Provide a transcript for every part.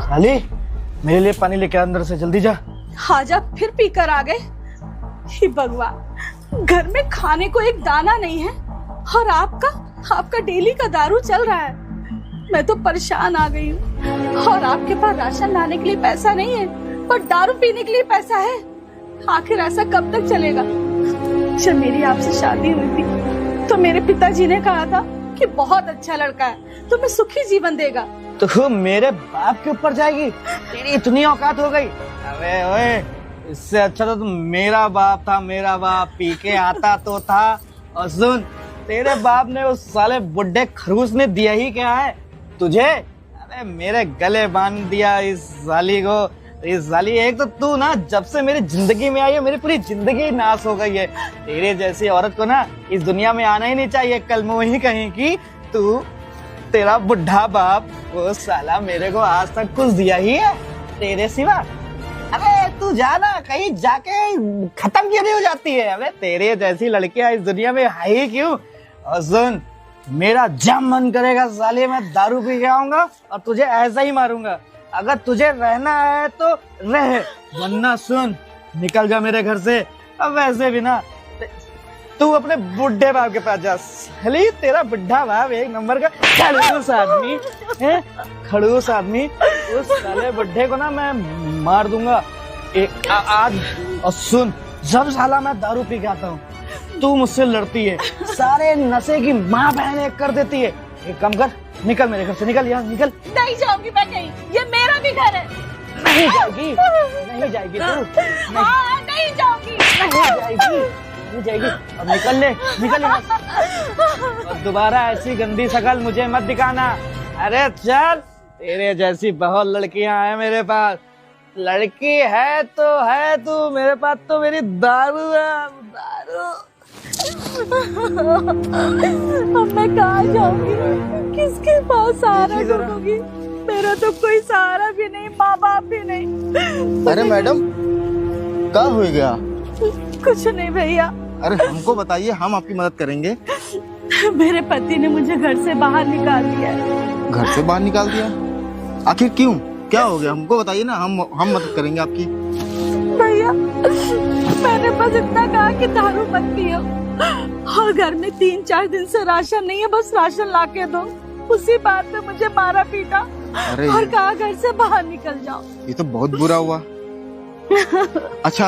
साली, मेरे लिए पानी लेके अंदर से जल्दी जा। हाजा फिर पी कर आ गए। हे भगवान, घर में खाने को एक दाना नहीं है और आपका डेली का दारू चल रहा है। मैं तो परेशान आ गई हूँ और आपके पास राशन लाने के लिए पैसा नहीं है पर दारू पीने के लिए पैसा है। आखिर ऐसा कब तक चलेगा? जब मेरी आपसे शादी हुई थी तो मेरे पिताजी ने कहा था कि बहुत अच्छा लड़का है, तुम्हें सुखी जीवन देगा। तो मेरे बाप के ऊपर जाएगी? तेरी इतनी औकात हो गई? अबे ओए, इससे अच्छा तो तुम मेरा बाप था। मेरा बाप पी के आता तो था। और सुन, तेरे बाप ने उस साले बुड्ढे खरगोश ने दिया ही क्या है तुझे? अरे मेरे गले बांध दिया इस साली को। इस साली, एक तो तू ना जब से मेरी जिंदगी में आई है मेरी पूरी जिंदगी नाश हो गई है। तेरे जैसी औरत को ना इस दुनिया में आना ही नहीं चाहिए। कल मुँह कहीं की तू, तेरा बुढ़ा बाप, वो साला मेरे को आज तक कुछ दिया ही है तेरे सिवा? अबे तू जाना कहीं जाके खत्म क्यों नहीं हो जाती है? अबे तेरे जैसी लड़कियां इस दुनिया में है ही क्यों? और सुन, मेरा जब मन करेगा साले मैं दारू पी के आऊंगा और तुझे ऐसा ही मारूंगा। अगर तुझे रहना है तो रह, वरना सुन, निकल जा मेरे घर से। अब वैसे भी ना तू अपने बुढ़े बाप के पास जा। साली, तेरा बुढ़ा बाप एक नंबर का खड़ूस आदमी है। खड़ूस आदमी। उस साले बुढ़े को ना मैं मार दूंगा आज। और सुन, जब साला मैं दारू पी के आता हूँ तू मुझसे लड़ती है, सारे नशे की माँ बहन एक कर देती है। एक काम कर, निकल मेरे घर से, निकल यहाँ, निकल। नहीं जाऊंगी मैं कहीं, ये मेरा भी घर है। नहीं जाएगी, नहीं जाएगी तू। नहीं जाऊंगी, नहीं जाएगी। अब निकल ले, निकल यहाँ से। और दोबारा ऐसी गंदी शकल मुझे मत दिखाना। अरे चल, तेरे जैसी बहुत लड़कियां हैं मेरे पास। लड़की है तो है तू, मेरे पास तो मेरी दारू है, दारू। अब मैं कहाँ जाऊंगी, किसके पास सहारा ढूंढूंगी? मेरा तो कोई सहारा भी नहीं, माँ बाप भी नहीं। अरे मैडम, क्या हो गया? कुछ नहीं भैया। अरे हमको बताइए, हम आपकी मदद करेंगे। मेरे पति ने मुझे घर से बाहर निकाल दिया है। घर से बाहर निकाल दिया? आखिर क्यों, क्या हो गया? हमको बताइए ना, हम मदद करेंगे आपकी। भैया, मैंने बस इतना कहा कि दारू मत पियो और घर में 3-4 दिन से राशन नहीं है, बस राशन ला के दो। उसी बात पे मुझे मारा पीटा और कहा घर से बाहर निकल जाओ। ये तो बहुत बुरा हुआ। अच्छा,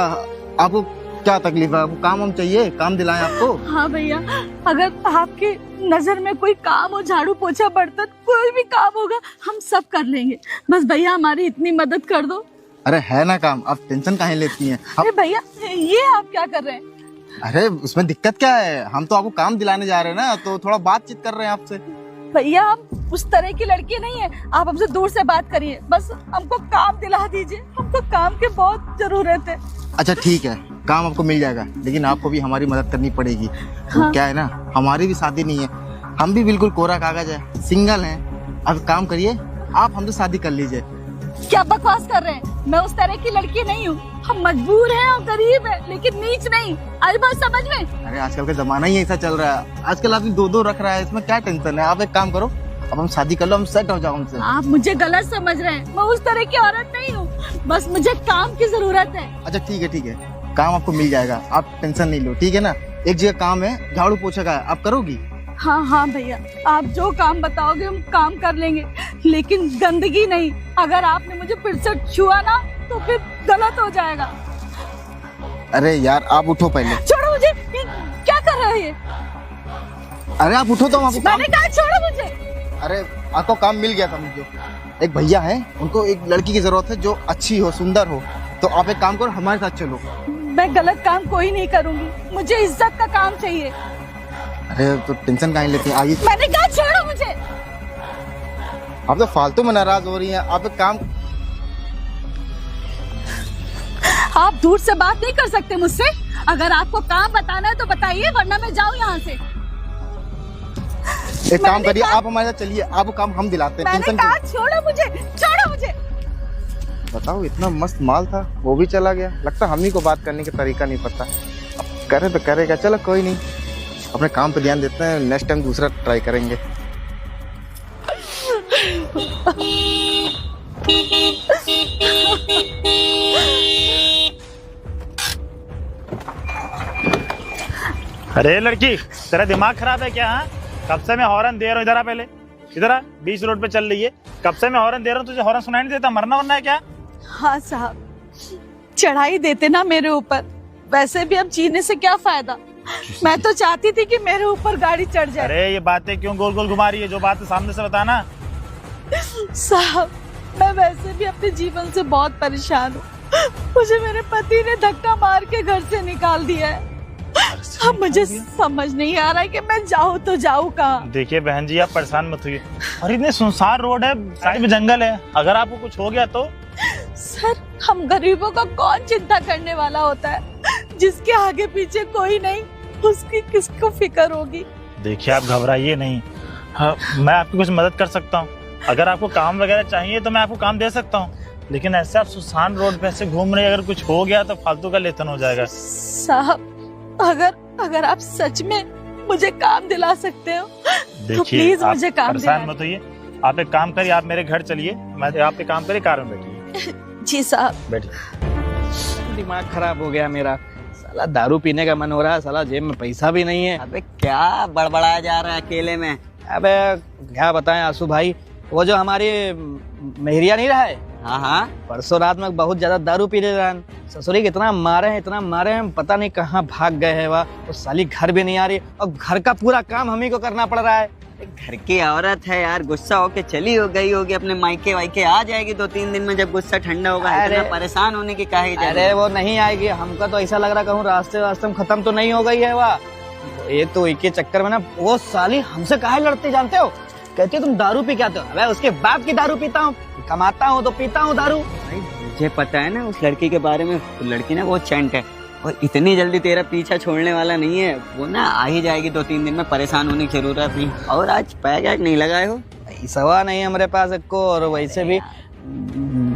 आपको क्या तकलीफ है? आपको काम हम चाहिए, काम दिलाएं आपको? हाँ भैया, अगर आपकी नजर में कोई काम हो, झाड़ू पोछा बर्तन कोई भी काम होगा, हम सब कर लेंगे। बस भैया हमारी इतनी मदद कर दो। अरे है ना काम, आप टेंशन काहे लेती हैं? अरे भैया, ये आप क्या कर रहे हैं? अरे उसमें दिक्कत क्या है? हम तो आपको काम दिलाने जा रहे हैं ना, तो थोड़ा बातचीत कर रहे हैं आपसे। भैया, हम उस तरह की लड़की नहीं है, आप हमसे दूर से बात करिए। बस हमको काम दिला दीजिए, हमको काम की बहुत जरूरत है। अच्छा ठीक है, काम आपको मिल जाएगा, लेकिन आपको भी हमारी मदद करनी पड़ेगी। तो क्या है ना, हमारी भी शादी नहीं है, हम भी बिल्कुल कोरा कागज है, सिंगल हैं। अब काम करिए, आप हमसे शादी कर लीजिए। क्या बकवास कर रहे हैं? मैं उस तरह की लड़की नहीं हूँ। हम मजबूर हैं और गरीब हैं, लेकिन नीच नहीं। आई बात समझ में? अरे आजकल का जमाना ही ऐसा चल रहा है। आजकल आदमी 2-2 रख रहा है, इसमें क्या टेंशन है? आप एक काम करो, अब हम शादी कर लो, हम सेट हो जाओ हमसे। आप मुझे गलत समझ रहे हैं, मैं उस तरह की औरत नहीं हूँ, बस मुझे काम की जरूरत है। अच्छा ठीक है, काम आपको मिल जाएगा, आप टेंशन नहीं लो, ठीक है ना? एक जगह काम है, झाड़ू पोछा का है, आप करोगी? हाँ भैया, आप जो काम बताओगे हम काम कर लेंगे, लेकिन गंदगी नहीं। अगर आपने मुझे फिर से छुआ ना तो फिर गलत हो जाएगा। अरे यार, आप उठो पहले। छोड़ो मुझे, क्या कर रहे हैं? अरे आप उठो तो आपको मैंने कहा छोड़ो मुझे। अरे आपको काम मिल गया था मुझे। एक भैया है, उनको एक लड़की की जरूरत है जो अच्छी हो, सुंदर हो, तो आप एक काम करो, हमारे साथ चलो। मैं गलत काम कोई नहीं करूंगी, मुझे इज्जत का काम चाहिए। अरे तो टेंशन काहे लेती हैं? आइए। मैंने कहा छोड़ो मुझे। आप तो फालतू में नाराज हो रही हैं। आप एक काम, आप दूर से बात नहीं कर सकते मुझसे। अगर आपको काम बताना है तो बताइए, वरना मैं जाऊँ यहाँ से। एक काम करिए, आप हमारे साथ चलिए, आपको काम हम दिलाते हैं। मैंने कहा छोड़ो मुझे, छोड़ो मुझे। बताओ, इतना मस्त माल था, वो भी चला गया। लगता हम ही को बात करने का तरीका नहीं पता। अब करे तो करेगा, चलो कोई नहीं, अपने काम पे ध्यान देते हैं, नेक्स्ट टाइम दूसरा ट्राई करेंगे। अरे लड़की, तेरा दिमाग खराब है क्या? हाँ, कब से मैं हॉर्न दे रहा हूँ। इधर आ, पहले इधर आ। बीच रोड पे चल रही है, कब से मैं हॉर्न दे रहा हूँ, तुझे हॉर्न सुनाई नहीं देता? मरना वरना है क्या? हाँ साहब, चढ़ाई देते ना मेरे ऊपर, वैसे भी अब जीने से क्या फायदा। मैं तो चाहती थी कि मेरे ऊपर गाड़ी चढ़ जाए। अरे ये बातें क्यों गोल गोल घुमा रही है? जो बात है सामने से बताना। साहब, मैं वैसे भी अपने जीवन से बहुत परेशान हूँ। मुझे मेरे पति ने धक्का मार के घर से निकाल दिया है। अब मुझे समझ नहीं आ रहा है कि मैं जाऊँ तो जाऊँ कहाँ। देखिए बहन जी, आप परेशान मत होइए। और इतने सुनसान रोड है, साइड में जंगल है, अगर आपको कुछ हो गया तो? सर, हम गरीबों का कौन चिंता करने वाला होता है? जिसके आगे पीछे कोई नहीं, उसकी किसको फिक्र होगी। देखिए आप घबराइए नहीं। हाँ, मैं आपकी कुछ मदद कर सकता हूँ। अगर आपको काम वगैरह चाहिए तो मैं आपको काम दे सकता हूँ, लेकिन ऐसे आप सुनसान रोड पे ऐसे घूम रहे, अगर कुछ हो गया तो फालतू का लेथन हो जाएगा। साहब, अगर आप सच में मुझे काम दिला सकते हो तो प्लीज मुझे काम परेशान मत होइए। आप एक काम करिए, आप मेरे घर चलिए, मैं आप एक काम करिए, कार में बैठिए। जी साहब। बैठिए। दिमाग खराब हो गया मेरा। साला दारू पीने का मन हो रहा है, साला जेब में पैसा भी नहीं है। अबे क्या बड़बड़ाया जा रहा है अकेले में? अबे क्या बताएं आंसू भाई, वो जो हमारी मेहरिया नहीं रहा है, हाँ हाँ, परसों रात में बहुत ज्यादा दारू पी रहे हैं। ससुरी इतना मारे हैं, पता नहीं कहाँ भाग गए हैं। वह वो साली घर भी नहीं आ रही, और घर का पूरा काम हम ही को करना पड़ रहा है। घर की औरत है यार, गुस्सा होके चली हो गई होगी अपने मायके वायके, आ जाएगी 2-3 दिन में जब गुस्सा ठंडा होगा। इतना परेशान होने की काहे जरूरत? अरे वो नहीं आएगी, हमका तो ऐसा लग रहा कहूँ रास्ते में खत्म तो नहीं हो गई है। वह ये तो एक के चक्कर में ना, वो साली हमसे काहे लड़ते जानते हो? कहती है तुम दारू पी के आते हो। अबे उसके बाप की दारू पीता हूँ, कमाता हूँ तो पीता हूँ दारू। मुझे पता है ना उस लड़की के बारे में। वो लड़की ना बहुत चंट है, और इतनी जल्दी तेरा पीछा छोड़ने वाला नहीं है। वो ना आ ही जाएगी 2-3 दिन में, परेशान होने की जरूरत नहीं। और आज पैक नहीं लगाए हो? सवा नहीं हमारे पास एक को, और वैसे भी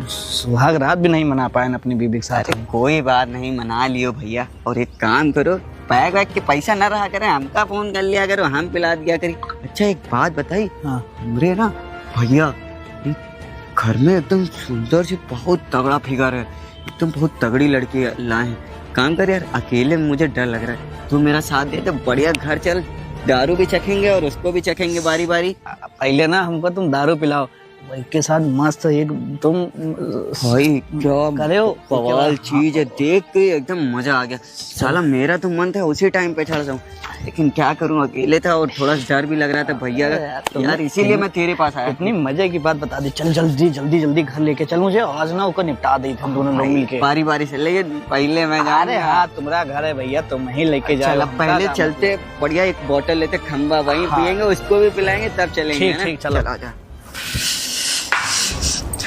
सुहाग रात भी नहीं मना पाए अपनी बीबी के साथ। कोई बात नहीं, मना लियो भैया। और एक काम करो, पैक वैक के पैसा न रहा करे, हमका फोन कर लिया करो, हम पिला दिया करी। अच्छा एक बात बताई, हमरे ना भैया घर में एकदम सुंदर सी बहुत तगड़ा फिगर है, एकदम बहुत तगड़ी लड़की लाए हैं। काम कर यार, अकेले में मुझे डर लग रहा है, तू मेरा साथ दे तो बढ़िया घर चल, दारू भी चखेंगे और उसको भी चखेंगे बारी बारी। पहले ना हमको तुम दारू पिलाओ, के साथ मस्त एक तुम भाई क्या करे हो बवाल चीज है, देख के एकदम मजा आ गया। साला मेरा तो मन था उसी टाइम पे चढ़ जाऊं, लेकिन क्या करूं, अकेले था और थोड़ा डर भी लग रहा था भैया का यार, इसीलिए मैं तेरे पास आया। इतनी मजे की बात बता दी, चल जल्दी जल्दी जल्दी घर लेके चल, मुझे आज ना उसको निपटा दी हम दोनों लोग मिलके। बारी बारी से, लेकिन पहले मैं अरे हाँ, तुम्हारा घर है भैया, तुम ही लेके जाओ। पहले चलते, बढ़िया एक बोतल लेते, खंबा वहीं पियेंगे, उसको भी पिलाएंगे, तब चलेंगे। ठीक, चलो आजा।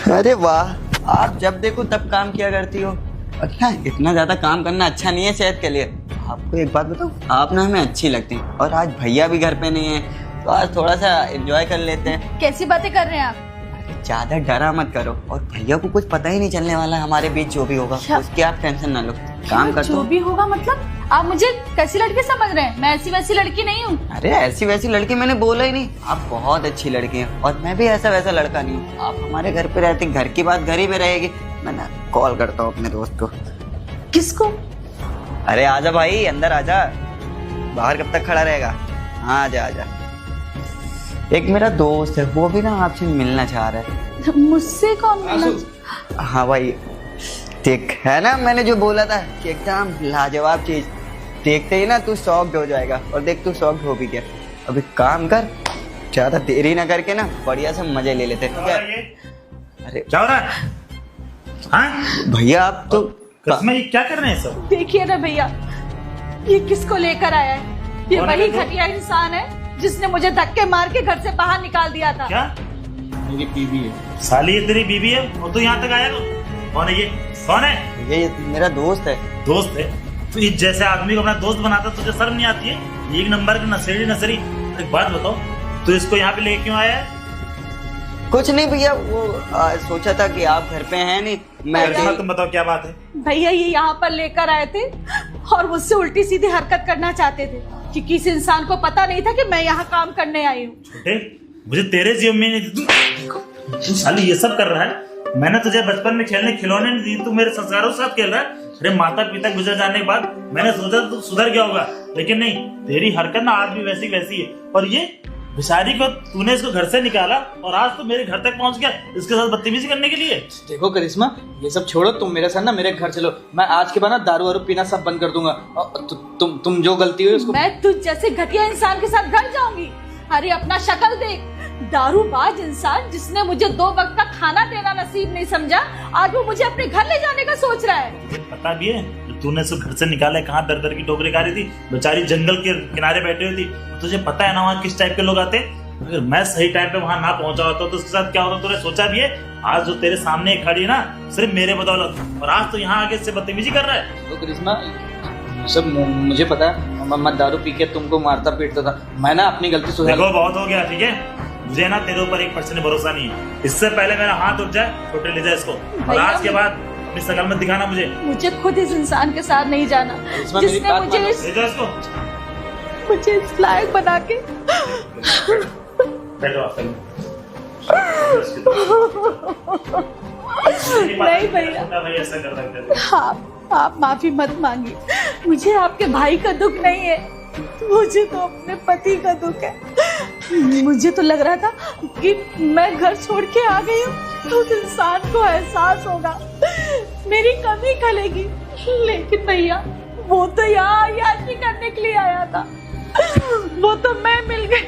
अरे वाह, आप जब देखो तब काम किया करती हो। अच्छा, इतना ज्यादा काम करना अच्छा नहीं है सेहत के लिए। आपको एक बात बताऊं, आप ना हमें अच्छी लगती हैं, और आज भैया भी घर पे नहीं है, तो आज थोड़ा सा एंजॉय कर लेते हैं। कैसी बातें कर रहे हैं आप? ज्यादा डरा मत करो, और भैया को कुछ पता ही नहीं चलने वाला हमारे बीच जो भी होगा, उसकी आप टेंशन ना लो। काम कर, जो भी होगा मतलब आप मुझे कैसी लड़की समझ रहे हैं? मैं ऐसी वैसी लड़की नहीं हूँ। अरे ऐसी वैसी लड़की मैंने बोला ही नहीं, आप बहुत अच्छी लड़की हैं, और मैं भी ऐसा वैसा लड़का नहीं हूँ। आप हमारे घर पे रहते, घर की बात घर ही में रहेगी। मैं ना कॉल करता हूँ अपने दोस्त को। किसको? अरे आजा भाई, अंदर आजा, बाहर कब तक खड़ा रहेगा? हाँ आजा आजा। एक मेरा दोस्त है, वो भी ना आपसे मिलना चाह रहा है। मुझसे कौन मिलना? हाँ भाई, देख है ना मैंने जो बोला था कि एकदम लाजवाब चीज, देखते ही ना तू शॉक्ड हो जाएगा, और देख तू शॉक्ड हो भी गया। अब एक काम कर, ज्यादा देरी ना करके ना बढ़िया से मजे ले लेते, ठीक है? अरे क्या हो रहा है? हाँ भैया आप तो कसम, ये क्या कर रहे हैं सब? देखिए ना भैया, ये किसको लेकर आया है? ये वही घटिया इंसान है जिसने मुझे धक्के मार के घर से बाहर निकाल दिया था। क्या? मेरी बीवी है। साली ये तेरी बीवी है, और तू यहाँ तक आया? कौन है ये? कौन है? ये मेरा दोस्त है। दोस्त है? तो इस जैसे आदमी को अपना दोस्त बनाता, तुझे शर्म नहीं आती है? एक नंबर की नशेड़ी। एक बात बताओ, तू इसको यहाँ पे लेके क्यों आया है? कुछ नहीं भैया, वो सोचा था कि आप घर पे हैं नहीं, मैं तुम बताओ क्या बात है? भैया ये यहाँ पर लेकर आए थे और मुझसे उल्टी सीधी हरकत करना चाहते थे, कि किसी इंसान को पता नहीं था कि मैं यहाँ काम करने आई हूँ। छोटे, मुझे तेरे जीवन में तू साली ये सब कर रहा है, मैंने तुझे बचपन में खेलने खिलौने नहीं दिए, तू मेरे संस्कारों के साथ खेल रहा है। अरे माता पिता गुजर जाने के बाद मैंने सोचा तू सुधर गया होगा, लेकिन नहीं, तेरी हरकत ना आज भी वैसी वैसी है। और ये बेचारी को तूने इसको घर से निकाला और आज तो मेरे घर तक पहुंच गया इसके साथ बदतमीजी करने के लिए। देखो करिश्मा, ये सब छोड़ो, तुम मेरे साथ ना मेरे घर चलो। मैं आज के बाद ना दारू वारू पीना सब बंद कर दूंगा। और तुम जो गलती हुई उसको। मैं तुझ जैसे घटिया इंसान के साथ घर जाऊंगी? अरे अपना शक्ल देख, दारूबाज इंसान जिसने मुझे 2 वक्त का खाना देना नसीब नहीं समझा, आज वो मुझे अपने घर ले जाने का सोच रहा है। तुझे पता भी है तूने उसको घर से निकाला, कहाँ दर दर की ठोकरें खा रही थी, बेचारी जंगल के किनारे बैठी हुई थी। तुझे पता है ना वहाँ किस टाइप के लोग आते। अगर मैं सही टाइम पे वहाँ ना पहुंचा होता तो उसके साथ क्या होता तूने सोचा भी है? आज जो तेरे सामने खड़ी है ना सिर्फ मेरे बदौलत, और आज तो यहाँ आके इससे बदतमीजी कर रहा है। तो करिश्मा, सब मुझे पता है, मैं दारू पी के तुमको मारता पीटता था। मैं ना अपनी गलती सुधार। देखो बहुत हो गया, ठीक है? मुझे ना तेरे ऊपर 1% भरोसा नहीं है। इससे पहले मेरा हाथ उठ जाए, छोटे ले जाए इसको, और आज के बाद अपनी शकल मत दिखाना मुझे खुद इस इंसान के साथ नहीं जाना जिसने मुझे इस लायक बना के। नहीं भैया, ऐसा कर रहा है। आप माफी मत मांगिए, मुझे आपके भाई का दुख नहीं है, मुझे तो अपने पति का दुख है। मुझे तो लग रहा था कि मैं घर छोड़ के आ गई हूँ तो उस इंसान को एहसास होगा, मेरी कमी खलेगी, लेकिन भैया वो तो यहाँ यात्री करने के लिए आया था, वो तो मैं मिल गई।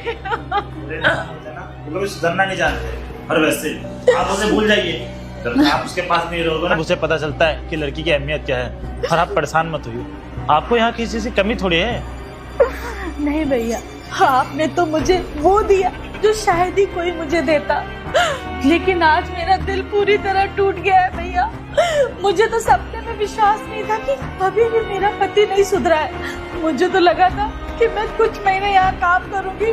सुधरना नहीं जानते, और वैसे आप उसे भूल जाइए। जब आप उसके पास नहीं रहोगे ना, उसे पता चलता है कि लड़की की अहमियत क्या है। और आप परेशान मत होइए, आपको यहाँ किसी चीज की कमी थोड़ी है। नहीं भैया, आपने तो मुझे वो दिया जो शायद ही कोई मुझे देता, लेकिन आज मेरा दिल पूरी तरह टूट गया है भैया। मुझे तो सपने में विश्वास नहीं था कि अभी भी मेरा पति नहीं सुधरा है। मुझे तो लगा था कि मैं कुछ महीने यहाँ काम करूंगी,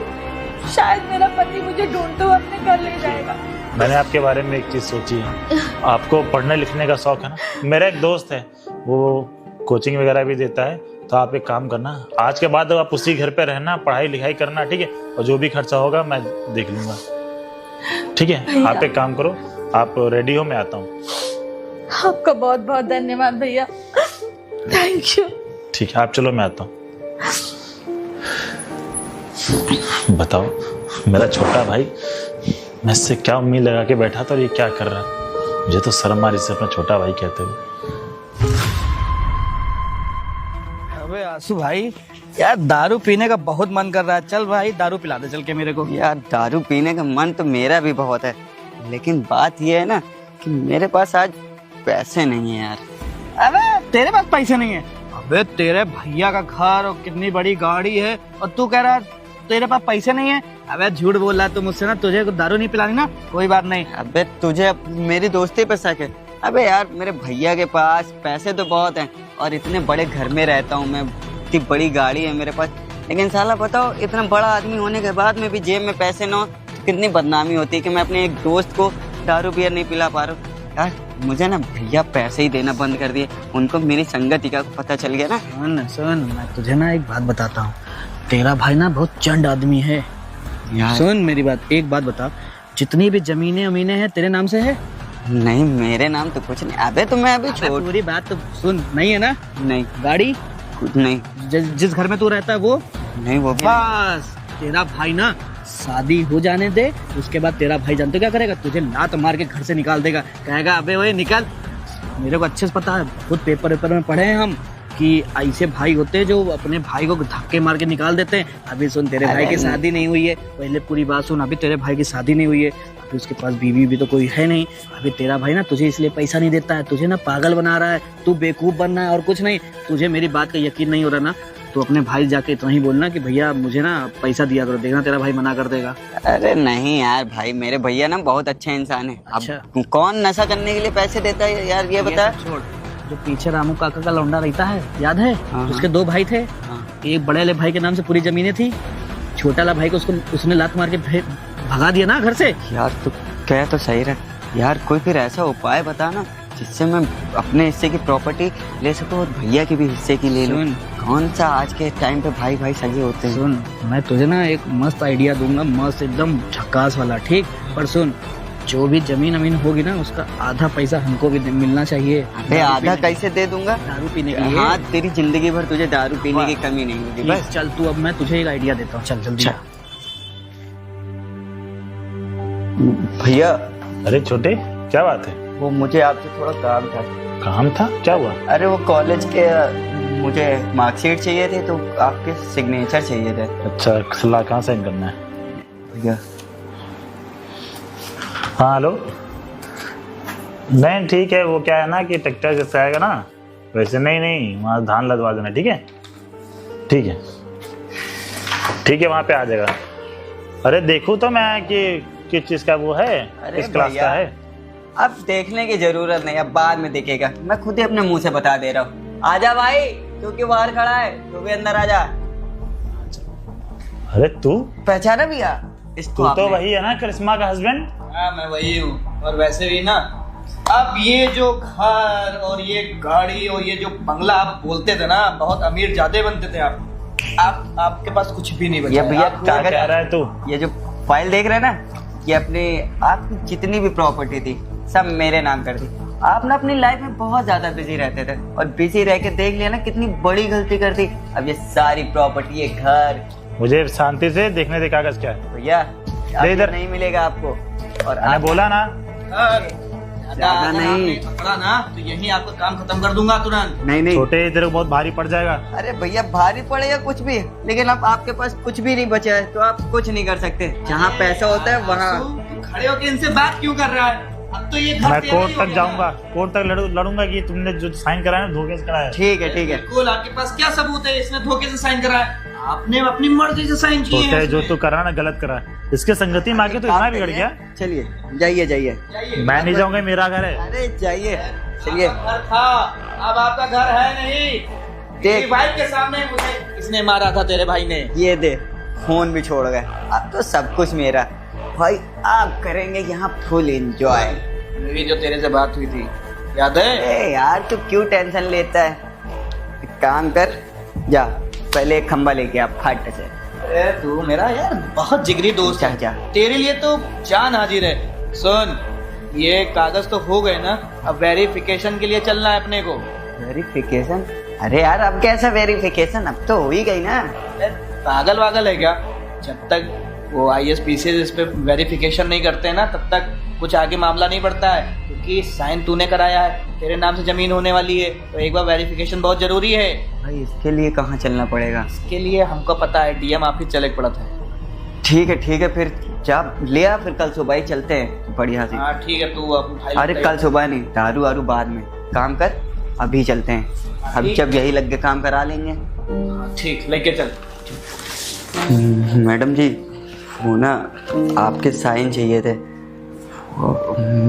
शायद मेरा पति मुझे ढूंढते हुए अपने घर ले जाएगा। मैंने आपके बारे में एक चीज सोची है, आपको पढ़ने लिखने का शौक है ना? मेरा एक दोस्त है, वो कोचिंग वगैरह भी देता है, तो आप एक काम करना, आज के बाद आप उसी घर पे रहना, पढ़ाई लिखाई करना, ठीक है? और जो भी खर्चा होगा मैं देख लूंगा, ठीक है? आप एक काम करो, आप रेडी हो, मैं आता हूँ। आपका बहुत बहुत धन्यवाद भैया, थैंक यू। ठीक है, आप चलो, मैं आता हूँ। बताओ मेरा छोटा भाई, मैं इससे क्या उम्मीद लगा के बैठा था और ये क्या कर रहा है? मुझे तो शर्म आ रही से अपना छोटा भाई कहते हुए। अबे आंसू भाई, यार दारू पीने का बहुत मन कर रहा है। चल भाई दारू पिला दे चल के मेरे को। यार दारू पीने का मन तो मेरा भी बहुत है, लेकिन बात ये है ना कि मेरे पास आज पैसे नहीं है यार। अबे तेरे पास पैसे नहीं है? अबे तेरे भैया का घर और कितनी बड़ी गाड़ी है, और तू कह रहा है तेरे पास पैसे नहीं है? अबे झूठ बोल रहा है तू मुझसे ना, तुझे दारू नहीं पिलानी ना, कोई बात नहीं। अबे तुझे मेरी दोस्ती पे शक है? अबे यार मेरे भैया के पास पैसे तो बहुत हैं, और इतने बड़े घर में रहता हूँ मैं, इतनी बड़ी गाड़ी है मेरे पास, लेकिन साला बताओ इतना बड़ा आदमी होने के बाद में भी जेब में पैसे ना हो तो कितनी बदनामी होती है कि मैं अपने एक दोस्त को दारू बियर नहीं पिला पा रहा हूँ। यार मुझे ना भैया पैसे ही देना बंद कर दिए, उनको मेरी संगति का पता चल गया ना। सुन मैं तुझे ना एक बात बताता हूँ, तेरा भाई ना बहुत चंड आदमी है यार। सुन मेरी बात, एक बात बता, जितनी भी जमीनें अमीनें हैं तेरे नाम से है? नहीं मेरे नाम तो कुछ नहीं। अबे तो मैं अभी छोड़, पूरी बात तो सुन। नहीं है ना? नहीं। गाड़ी? कुछ नहीं। जिस घर में तू रहता है वो? नहीं वो भी। बस तेरा भाई ना शादी हो जाने दे, उसके बाद तेरा भाई जानते क्या करेगा? तुझे लात मार के घर से निकाल देगा, कहेगा अबे ओए निकल। मेरे को अच्छे से पता है, खुद पेपर वेपर में पढ़े हैं हम कि ऐसे भाई होते हैं जो अपने भाई को धक्के मार के निकाल देते हैं। अभी सुन, तेरे भाई की शादी नहीं हुई है, पहले पूरी बात सुन। अभी तेरे भाई की शादी नहीं हुई है, अभी उसके पास बीवी भी तो कोई है नहीं। अभी तेरा भाई ना तुझे इसलिए पैसा नहीं देता है, तुझे ना पागल बना रहा है, तू बेवकूफ बनना है और कुछ नहीं। तुझे मेरी बात का यकीन नहीं हो रहा ना, तो अपने भाई जाके इतना ही बोलना कि भैया मुझे ना पैसा दिया करो, देखना तेरा भाई मना कर देगा। अरे नहीं यार भाई, मेरे भैया ना बहुत अच्छे इंसान है। अच्छा। अब कौन नशा करने के लिए पैसे देता है यार, ये बता। छोड़, जो पीछे रामू काका का लौंडा रहता है, याद है? हाँ। उसके 2 भाई थे। एक बड़े वाले भाई के नाम से पूरी जमीनें थी, छोटा वाला भाई को उसने लात मार के भगा दिया ना घर से। यार तू कह तो सही रहा यार, कोई फिर ऐसा उपाय बता ना जिससे मैं अपने हिस्से की प्रॉपर्टी ले सकूं और भैया की भी हिस्से की ले लूं। कौन सा आज के टाइम पे भाई भाई सगे होते हैं। सुन, मैं तुझे ना एक मस्त आइडिया दूंगा, मस्त एकदम झकास वाला, ठीक? पर सुन, जो भी जमीन अमीन होगी ना उसका आधा पैसा हमको भी मिलना चाहिए। अबे आधा कैसे दे दूंगा? दारू पीने के लिए। हाँ, तेरी जिंदगी भर तुझे दारू पीने की कमी नहीं होगी। ठीक, बस चल तू, अब मैं तुझे एक आइडिया देता हूँ, चल जल्दी आ। भैया, अरे छोटे, क्या बात है? वो मुझे आपसे थोड़ा काम था। काम था? क्या हुआ? अरे वो कॉलेज के मुझे मार्कशीट चाहिए थे, तो आपके सिग्नेचर चाहिए थे। अच्छा, सलाह कहाँ साइन करना है? भैया हाँ हेलो। नहीं ठीक है, वो क्या है ना कि ट्रैक्टर जैसे आएगा ना वैसे, नहीं वहाँ धान लदवा देना। ठीक है ठीक है ठीक है, वहाँ पे आ जाएगा। अरे देखूँ तो मैं कि किस चीज़ का वो है, किस क्लास का है। अब देखने की जरूरत नहीं, अब बाद में दिखेगा। मैं खुद ही अपने मुंह से बता दे रहा हूँ। आजा भाई, तू क्यों बाहर खड़ा है? तू भी अंदर आजा। अरे तू पहचाना भैया? इसको तो वही है ना, करिश्मा का हस्बैंड? हाँ मैं वही हूँ। और वैसे भी ना, अब ये जो घर और ये गाड़ी और ये जो बंगला आप बोलते थे ना, बहुत अमीर ज्यादा बनते थे आप आपके पास कुछ भी नहीं बचा। ये भैया क्या कह रहा है तू? ये जो फाइल देख रहे हैं ना, ये अपने आपकी जितनी भी प्रॉपर्टी थी सब मेरे नाम कर दी। आप ना अपनी लाइफ में बहुत ज्यादा बिजी रहते थे, और बिजी रह के देख लिया ना कितनी बड़ी गलती कर दी। अब ये सारी प्रॉपर्टी, ये घर, मुझे शांति से देखने दे कागज क्या है। भैया दे इधर। नहीं मिलेगा आपको। और मैंने बोला ना। ज्यादा नहीं पकड़ा ना तो यही आपका काम खत्म कर दूंगा तुरंत। नहीं छोटे, इधर बहुत भारी पड़ जाएगा। अरे भैया भारी पड़ेगा कुछ भी, लेकिन अब आपके पास कुछ भी नहीं बचा है तो आप कुछ नहीं कर सकते। जहाँ पैसा होता है वहाँ। खड़े होकर इनसे बात क्यों कर रहा है? अब तो ये घर मैं तेरा कोर्ट ही हो तक गया। जाऊंगा, कोर्ट तक लड़ूंगा कि तुमने जो साइन कराया ना धोखे से कराया। ठीक है बिल्कुल, आपके पास क्या सबूत है? इसने धोखे से साइन करा है। आपने अपनी मर्जी से साइन किए छोटे, हैं जो इसमें। तू कर रहा ना गलत करा है। इसके संगति में आके तो इतना बिगड़ गया। चलिए जाइए जाइए। जाइए। मैं नहीं जाऊंगा, मेरा घर है। अरे जाइए चलिए। आपका घर था, अब आपका घर है नहीं। देख। तेरे भाई के सामने मुझे किसने मारा था? तेरे भाई ने। ये दे, फोन भी छोड़ गए। अब तो सब कुछ मेरा। भाई आप करेंगे यहाँ फुल एंजॉय। मेरी जो तेरे से बात हुई थी याद है? ए यार तू क्यों टेंशन लेता है? एक काम कर, जा पहले एक खंबा लेके आप फट से। अरे तू मेरा यार बहुत जिगरी दोस्त है। जा। तेरे लिए तो जान हाजिर है। सुन, ये कागज तो हो गए ना, अब वेरिफिकेशन के लिए चलना है अपने को। वेरिफिकेशन? अरे यार अब कैसा वेरिफिकेशन, अब तो हो ही गई ना। पागल वागल है क्या? जब तक वो ISPC इस पे वेरिफिकेशन नहीं करते ना तब तक कुछ आगे मामला नहीं बढ़ता है, क्योंकि साइन तूने कराया है, तेरे नाम से जमीन होने वाली है, तो एक बार वेरिफिकेशन बहुत जरूरी है। भाई इसके लिए कहाँ चलना पड़ेगा? इसके लिए हमको पता है, DM ऑफिस चले पड़ा था। ठीक है फिर जा ले आ, फिर कल सुबह ही चलते हैं बढ़िया से। हाँ ठीक है, तू अब अरे कल सुबह नहीं, दारू वारू बाद में। काम कर, अभी चलते हैं। अब जब यही लग गए काम करा लेंगे। ठीक, लेके चल। मैडम जी, वो ना आपके साइन चाहिए थे।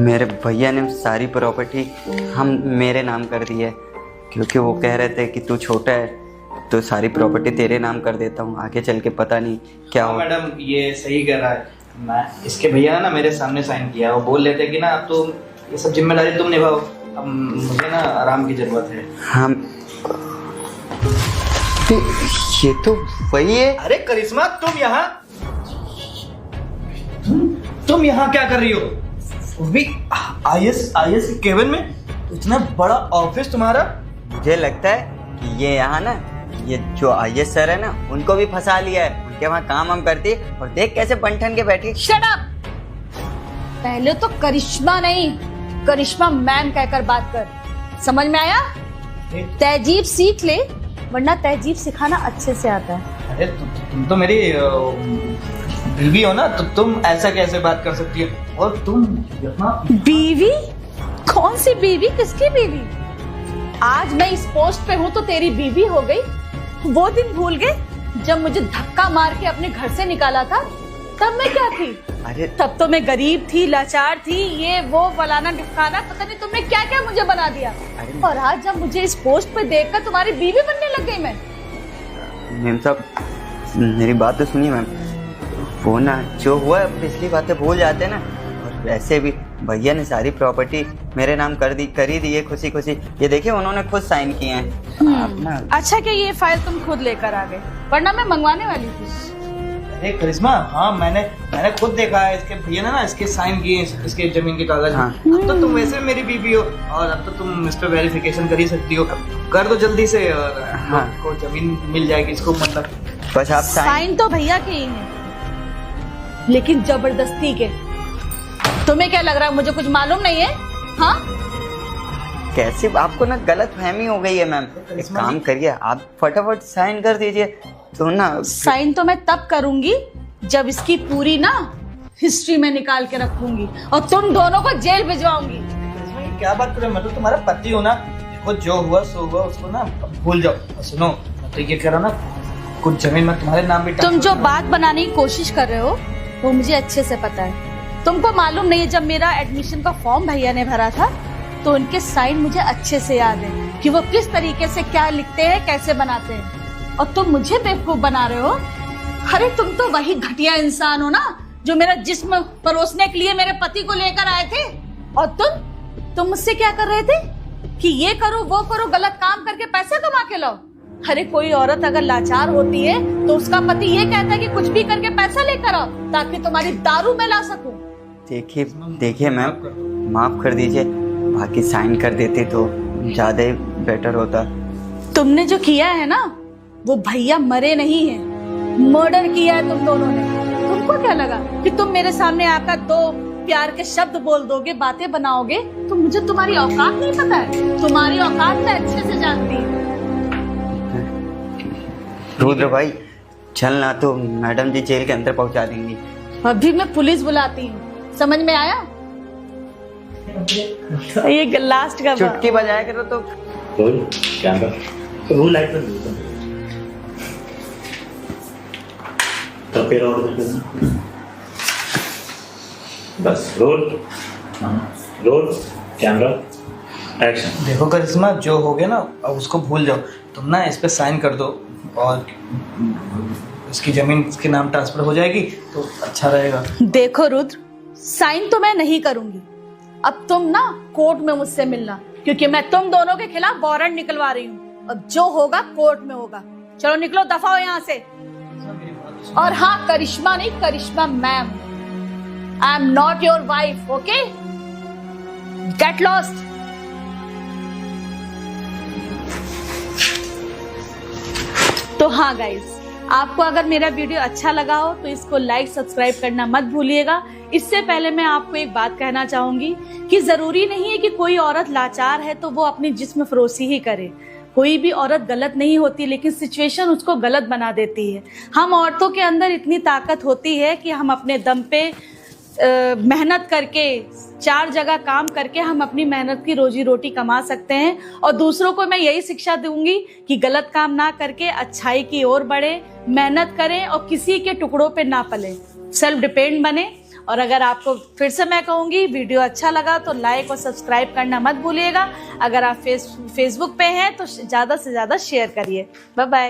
मेरे भैया ने सारी प्रॉपर्टी हम मेरे नाम कर दी है, क्योंकि वो कह रहे थे कि तू छोटा है तो सारी प्रॉपर्टी तेरे नाम कर देता हूँ, आगे चल के पता नहीं क्या हो। मैडम ये सही कह रहा है। मैं इसके भैया ने ना मेरे सामने साइन किया, वो बोल लेते कि ना अब तो ये सब जिम्मेदारी तुम निभाओ, अब मुझे ना आराम की जरूरत है। हम तो ये तो वही है। अरे करिश्मा, तुम यहाँ क्या कर रही हो? वो भी IS केबिन में, इतना बड़ा ऑफिस तुम्हारा। मुझे लगता है कि ये यहाँ ना, ये जो IS सर है ना उनको भी फंसा लिया है। उनके वहाँ काम हम करती है और देख कैसे बंठन के बैठी। Shut up! पहले तो करिश्मा नहीं, करिश्मा मैम कहकर बात कर। समझ में आया? तहजीब सीख ले, वरना तहजीब सिखाना अच्छे से आता है। अरे तुम तो मेरी बीवी हो ना, तो तुम ऐसा कैसे बात कर सकती हो? और तुम यहाँ बीवी? कौन सी बीवी? किसकी बीवी? आज मैं इस पोस्ट पे हूँ तो तेरी बीवी हो गई। वो दिन भूल गए जब मुझे धक्का मार के अपने घर से निकाला था? तब मैं क्या थी? अरे तब तो मैं गरीब थी, लाचार थी, ये वो फलाना ढिमकाना, पता नहीं तुमने क्या क्या मुझे बना दिया। और आज जब मुझे इस पोस्ट पे देखकर तुम्हारी बीवी बनने लग गई मैं। मैम साहब मेरी बात तो सुनिए मैम। वो ना जो हुआ पिछली बातें भूल जाते हैं ना, और वैसे भी भैया ने सारी प्रॉपर्टी मेरे नाम करी दी है खुशी खुशी। ये देखिए उन्होंने खुद साइन किए हैं। आप ना अच्छा कि ये फाइल तुम खुद लेकर आ गए, वरना मैं मंगवाने वाली थी। अरे करिश्मा, हाँ मैंने खुद देखा है, इसके भैया ने ना इसके साइन किए इसके जमीन के कागज। हाँ। अब तो तुम वैसे मेरी बीबी हो और अब तो तुम इस पे वेरिफिकेशन कर ही सकती हो। कर दो जल्दी से और हाँ। को जमीन मिल जाएगी इसको, मतलब बस आप साइन तो भैया के ही हैं, लेकिन जबरदस्ती के। तुम्हें क्या लग रहा है मुझे कुछ मालूम नहीं है? हाँ, कैसे आपको ना गलत फहमी हो गई है मैम। एक काम करिए, आप फटाफट साइन कर दीजिए तो ना। साइन तो मैं तब करूंगी जब इसकी पूरी ना हिस्ट्री में निकाल के रखूंगी और तुम दोनों को जेल भिजवाऊंगी। करिश्मा ये क्या बात कर रहे हो? मैं तो तुम्हारा पति हूँ ना। देखो जो हुआ सो हुआ, उसको ना भूल जाओ। सुनो, मैं तो ये कह रहा हूँ ना, कुछ जमीन मैं तुम्हारे नाम भी तुम जो बात बनाने की कोशिश कर रहे हो वो मुझे अच्छे से पता है। तुमको मालूम नहीं है, जब मेरा एडमिशन का फॉर्म भैया ने भरा था तो उनके साइन मुझे अच्छे से याद है कि वो किस तरीके से क्या लिखते हैं, कैसे बनाते हैं। और तुम मुझे बेवकूफ बना रहे हो। अरे तुम तो वही घटिया इंसान हो ना जो मेरा जिस्म परोसने के लिए मेरे पति को लेकर आए थे। और तुम मुझसे क्या कर रहे थे कि ये करो वो करो, गलत काम करके पैसे कमा के लाओ। अरे कोई औरत अगर लाचार होती है तो उसका पति ये कहता है कि कुछ भी करके पैसा लेकर आओ ताकि तुम्हारी दारू में ला सकूं। देखिए मैम, माफ कर दीजिए, बाकी साइन कर देते तो ज्यादा ही बेटर होता। तुमने जो किया है ना वो भैया मरे नहीं है, मर्डर किया है तुम दोनों ने। तुमको क्या लगा कि तुम मेरे सामने आकर दो प्यार के शब्द बोल दोगे, बातें बनाओगे? तो मुझे तुम्हारी औकात नहीं पता है, तुम्हारी औकात मैं अच्छे से जानती हूँ। रुद्र भाई चल ना, तो मैडम जी जेल के अंदर पहुंचा देंगी। अभी मैं पुलिस बुलाती हूँ, समझ में आया? ये लास्ट का चुटकी बजाया करो तो। रोल कैमरा, रोल लाइट पर तो फिर और बस रोल रोल कैमरा एक्शन। देखो करिश्मा, जो हो गया ना अब उसको भूल जाओ। तुम ना इस पे साइन कर दो और इसकी जमीन इसके नाम ट्रांसफर हो जाएगी तो अच्छा रहेगा। देखो रुद्र, साइन तो मैं नहीं करूंगी। अब तुम ना कोर्ट में मुझसे मिलना, क्योंकि मैं तुम दोनों के खिलाफ वारंट निकलवा रही हूँ और जो होगा कोर्ट में होगा। चलो निकलो, दफा हो यहाँ से। और हाँ, करिश्मा नहीं, Karishma ma'am. I am not your wife, okay? Get lost. तो हाँ गाइस, आपको अगर मेरा वीडियो अच्छा लगा हो तो इसको लाइक सब्सक्राइब करना मत भूलिएगा। इससे पहले मैं आपको एक बात कहना चाहूंगी कि जरूरी नहीं है कि कोई औरत लाचार है तो वो अपनी जिस्म फरोशी ही करे। कोई भी औरत गलत नहीं होती, लेकिन सिचुएशन उसको गलत बना देती है। हम औरतों के अंदर इतनी ताकत होती है कि हम अपने दम पे मेहनत करके, 4 जगह काम करके हम अपनी मेहनत की रोजी रोटी कमा सकते हैं। और दूसरों को मैं यही शिक्षा दूंगी कि गलत काम ना करके अच्छाई की ओर बढ़े, मेहनत करें और किसी के टुकड़ों पे ना पले, सेल्फ डिपेंड बने। और अगर आपको, फिर से मैं कहूंगी, वीडियो अच्छा लगा तो लाइक और सब्सक्राइब करना मत भूलिएगा। अगर आप फेसबुक पे हैं तो ज़्यादा से ज़्यादा शेयर करिए। Bye bye.